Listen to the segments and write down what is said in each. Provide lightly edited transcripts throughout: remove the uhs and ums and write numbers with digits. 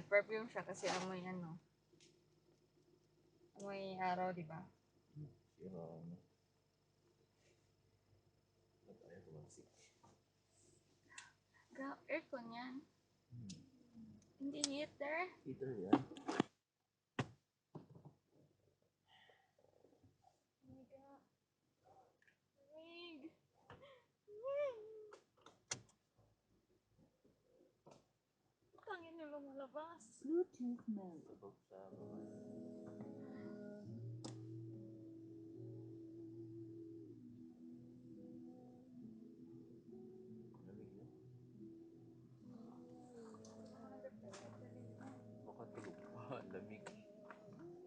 Perfume siya kasi amoy ano. Amoy araw, di ba? Sira ano. Ba't ayaw tumansik? Aircon yan. Hindi heater. Heater yan. Wig. Tangin na lumalabas. Bluetooth mode. Sabog sa lamig yun. Baka tulog pa. Lamig.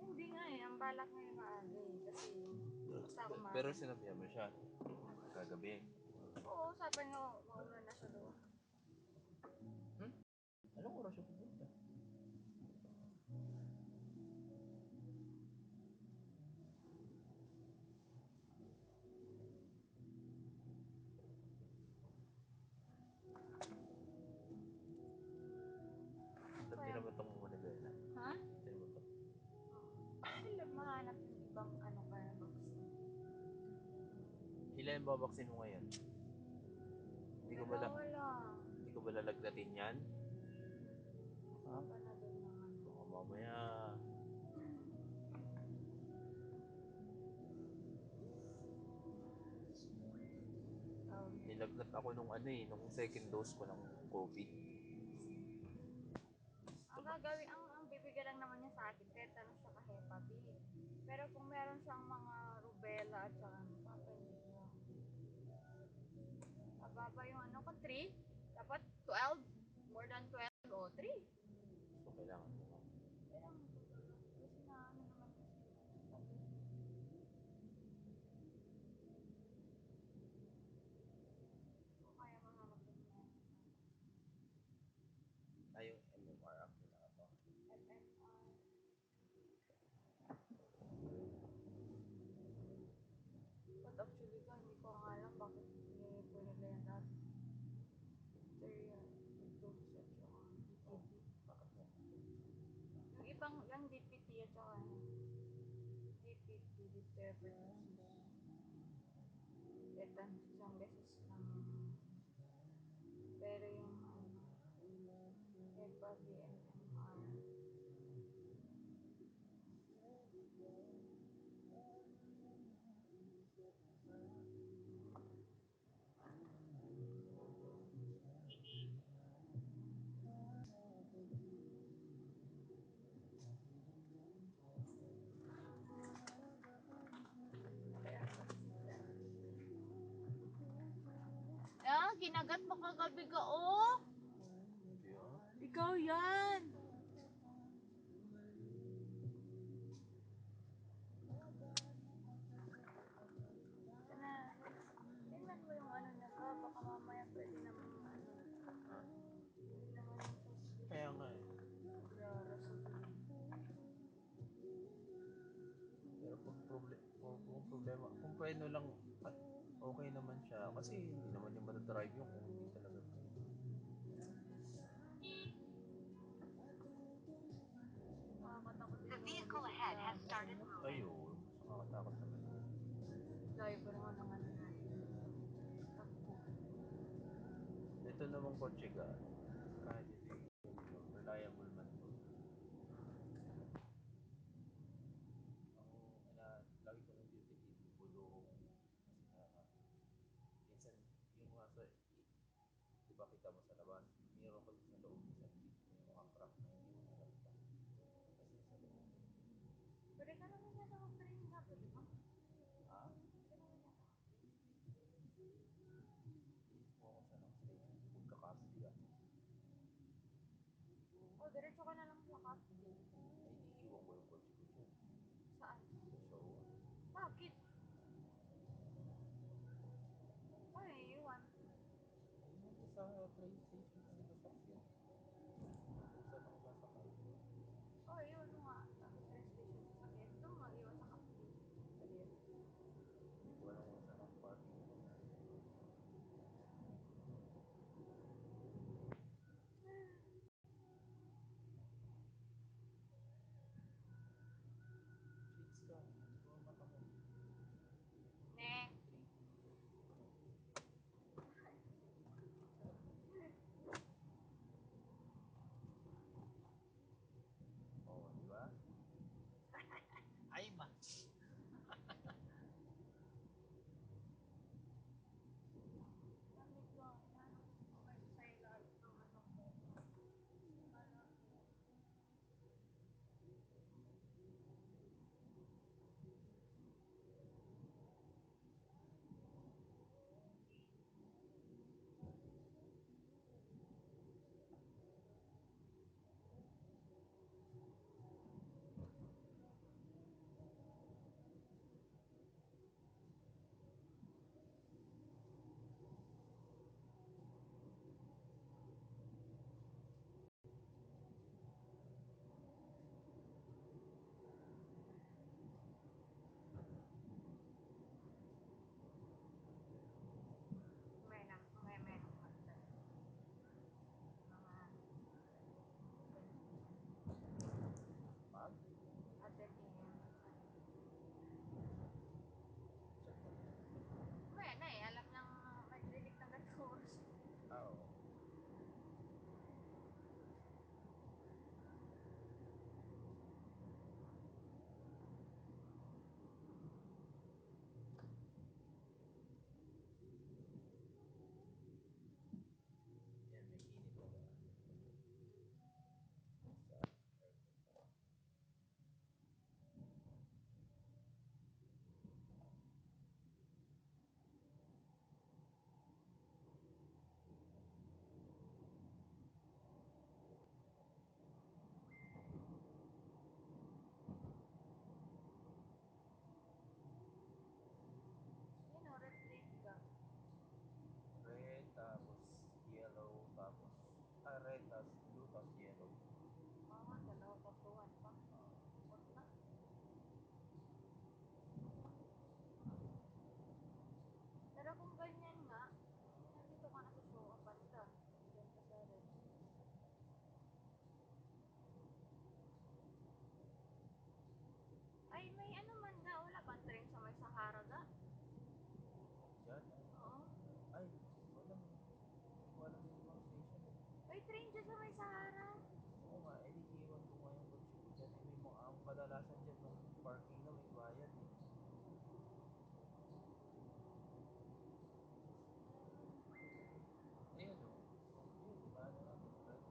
Hindi nga eh. Ang balak ngayon maaga eh. Kasi basta ako maaga. Pero sinabihan mo siya. Kagabi. Oo, sabi nga mauna na siya doon. Anong oras siya pupunta? Alam niyo naman itong Manibela. Ha? Sino mo ito? Sila mahanap yung ibang ano kaya vaccine. Ilan ba vaccine mo ngayon? Hindi ko ba Wala. hindi ko ba lalagdatin yan? Ha? Baka na doon na ano. Baka mamaya. Nilagnat ako nung ano eh, nung second dose ko ng COVID. Ang gagawin, ang bibigyan lang naman niya sa akin, tetanus siya ka Hepa B. Pero kung meron siyang mga rubella at saka ano, papalit niya. Mababa yung ano ko, 3. Dapat 12. More than 12 o 3. So kailangan mo. Kailangan ko talaga. Kasi na ano naman kasi. So kaya mahanap ko na. Ay, yung MMR ang kailangan mo. MMR. But actually ka, hindi ko nga alam bakit po nila yan dati. Bacteria, dose at saka DPT. Bakit mo? Yung ibang, yung DPT at saka ano, DPT, diphtheria pertussis. Tetanus isang beses lang. Pero yung ano, Hepa B, MMR. Ah, kinagat mo kagabi ka, oh! Yeah. Ikaw yan! Sana, tingnan mo yung ano niya ka, baka mamaya pwede naman yung ano. Pwede naman yung susunod. Kaya nga eh. Pero kung problema, kung pwede lang, at okay naman siya. Kasi hindi naman yung matadrive yung kung hindi talaga. The vehicle ahead has started moving. Ayun, nakakatakot naman. Driver mo ng ano natin. Takbo. Ito namang kotse ka, kahit hindi reliable man to. Lagi ko ng duty dito, bulong. Minsan, yung mga di ba kita mo sa labas, mayroon ko sa loob, minsan may mga crack na hindi mo nakita. Kasi sa loob. Pwede ka naman yan ako pa rin dapat, di ba? Ha? Pwede naman yan. Kung ako sa ng station, magkakapit ka. O, diretso ka na lang sa coffee. Ay, iiwan ko yung kotse ko dyan. Saan? So, Bakit? Ay, iwan. ayun sa train station sa sasakyan. Sa nang sasakay. Oh, yun nga. Ang train station sa sakit. Ito nga, iwan sa coffee. Pwede. Hindi ko alam kung saan ang parking ko. kadalasan dyan nung parking na may bayad eh. Ayun o. Yun, paano natin, friend?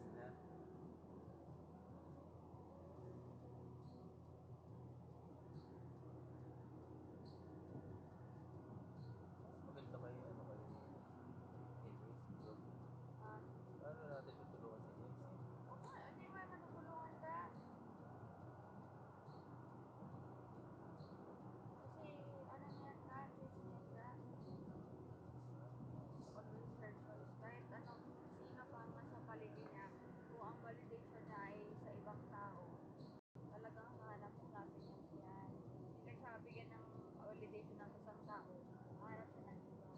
Sila. Maganda kayo, ano kayo ni Edwin, si Job. Ah, Paano natin tutulungan si James eh? hindi mo matutulungan ka. Kasi, ano niyan ka, business ka. Always search, kahit ano, sino pa nga sa paligid niya, kung ang validation niya ay sa ibang tao, talagang hahanap natin yan. Hindi siya bigyan ng validation ng isang tao, hahanap siya ng iba.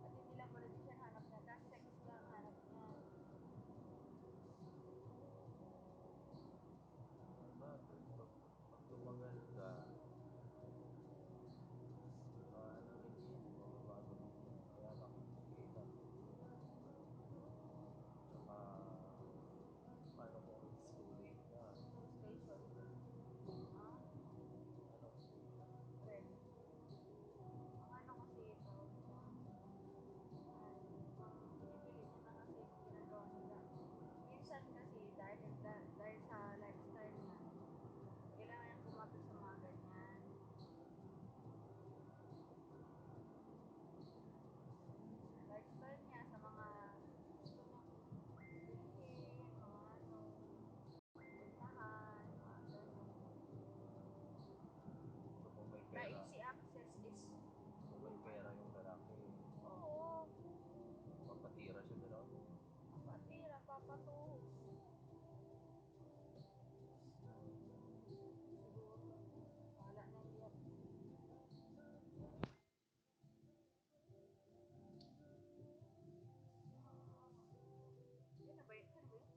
At hindi lang validation hanap niya, kasi sex lang hanap niya. Ano ba, pag tumagal ka, ano rin yun, mababago rin yun. Kaya lang, kita. Tsaka, paano kung it's too late na? Station. Ah, Ano? red. Ang ano kasi ito, ang binibili niya na kasi ginagawa nila. Minsan kasi dahil sa lifestyle niya, kailangan niyang kumapit sa mga ganyan. Lifestyle niya sa mga gusto niyang bilhin, mga ano, puntahan, mga ganun. So, kung may Na pera, easy access is, kung may pera yung lalaki, oo, papatira siya gano'n. patira, papatuhos. Siguro, wala na yan. Yun na ba yun? Yun na ba yun?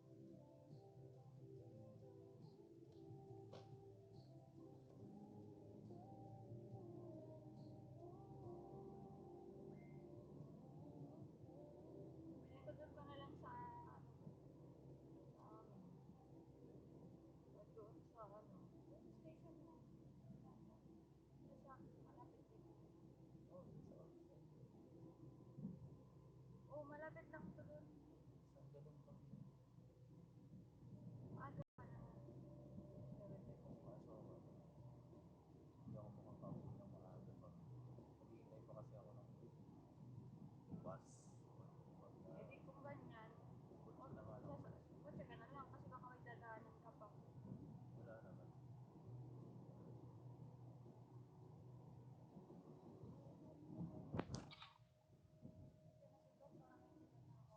Likod ka na lang sa, ano, sa amin. Doon sa, ano, doon sa station mo. Sa malapit din. Oh, sa Oo, malapit lang to doon. isang ganun lang din. Maaga pa naman. 7:30. Kaso, hindi ako makakauwi ng maaga pa. Maghihintay pa kasi ako ng bus. Eh di kung ganyan, Kotse na nga lang. kotse ka na lang kasi baka may dadaanan ka pa. Wala naman. Kasi mas ito, parang hindi na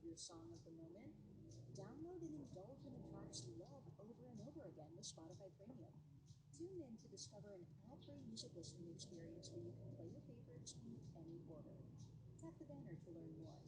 your song of the moment? Download and indulge in the tracks you love over and over again with Spotify Premium. Tune in to discover an ad-free music listening experience where you can play your favorites in any order. Tap the banner to learn more.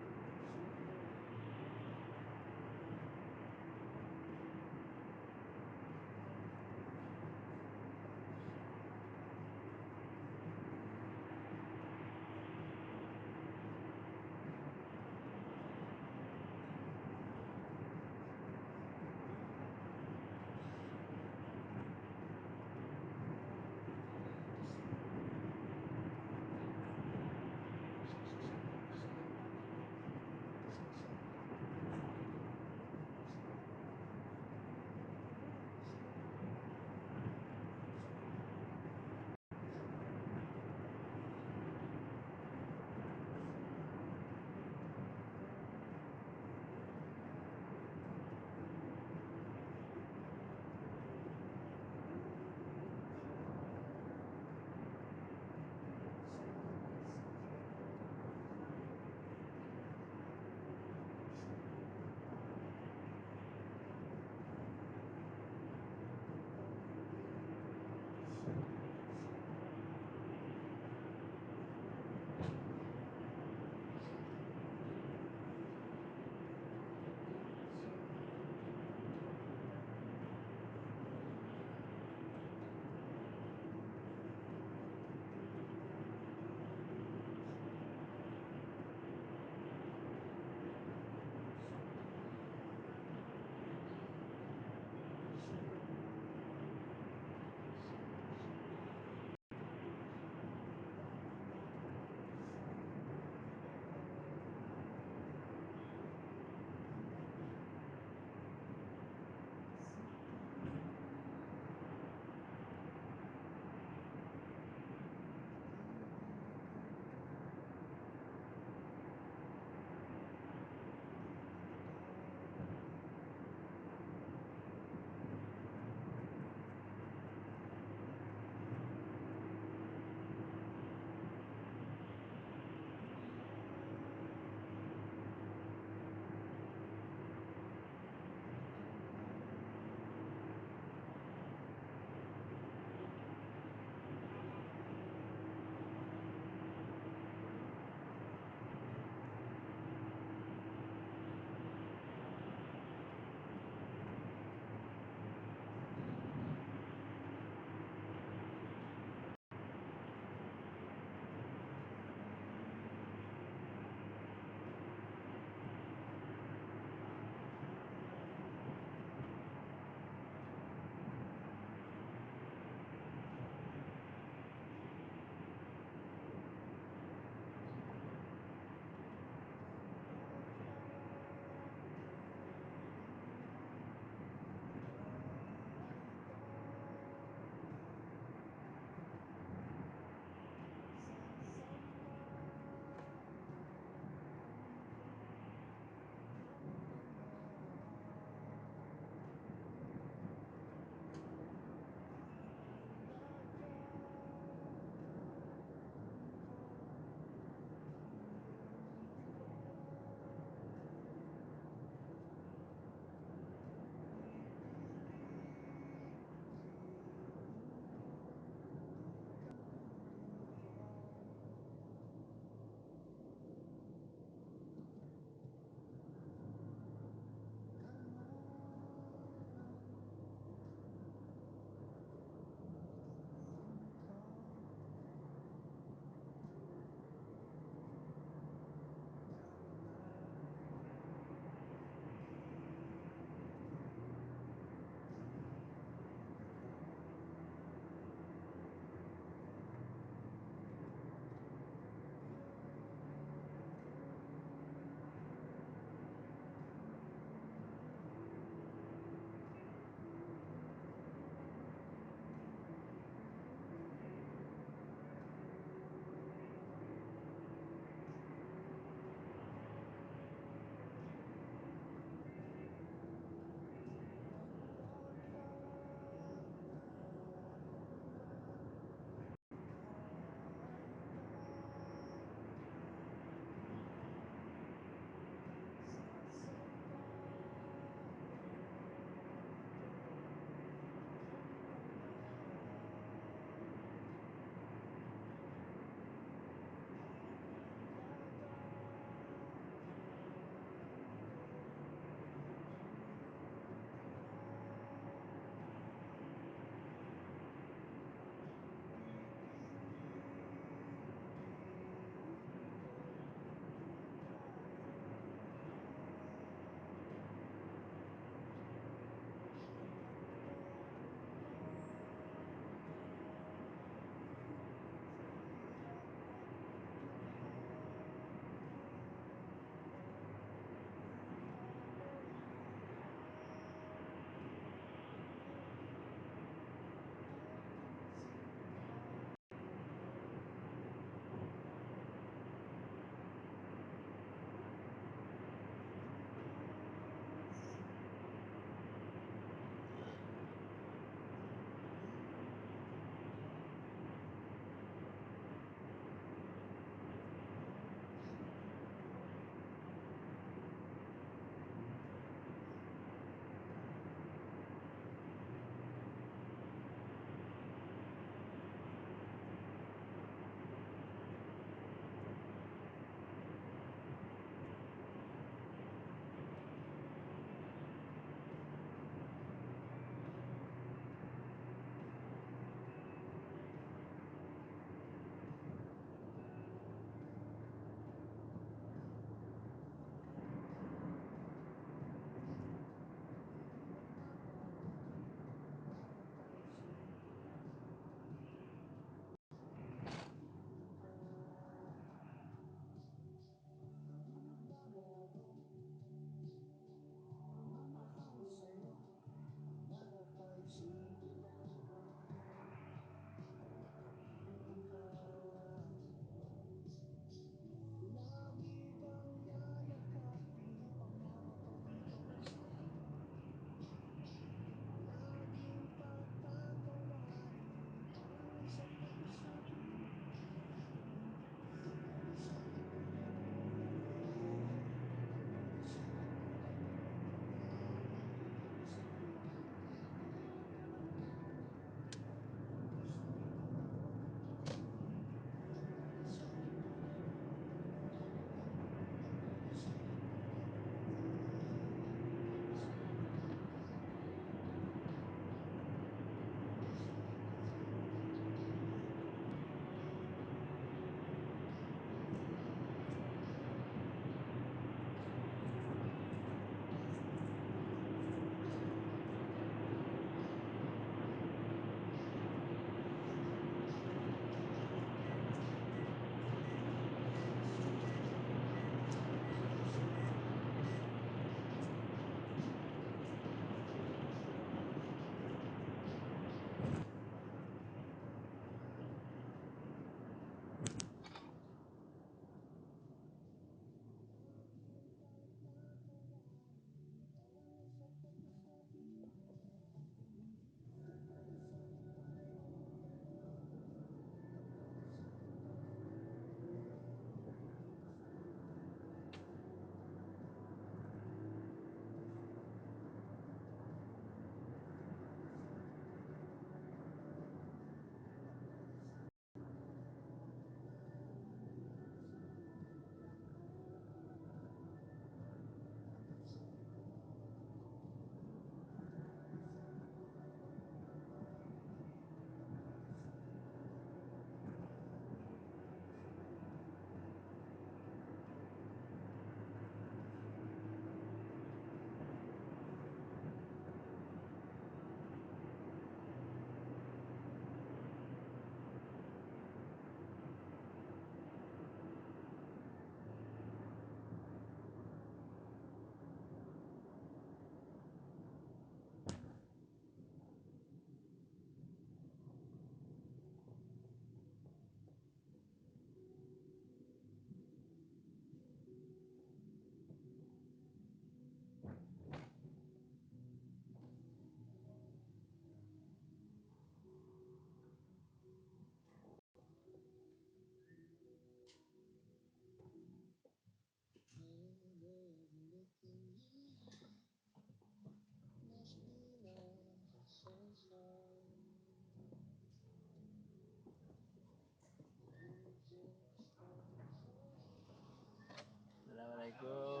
my God.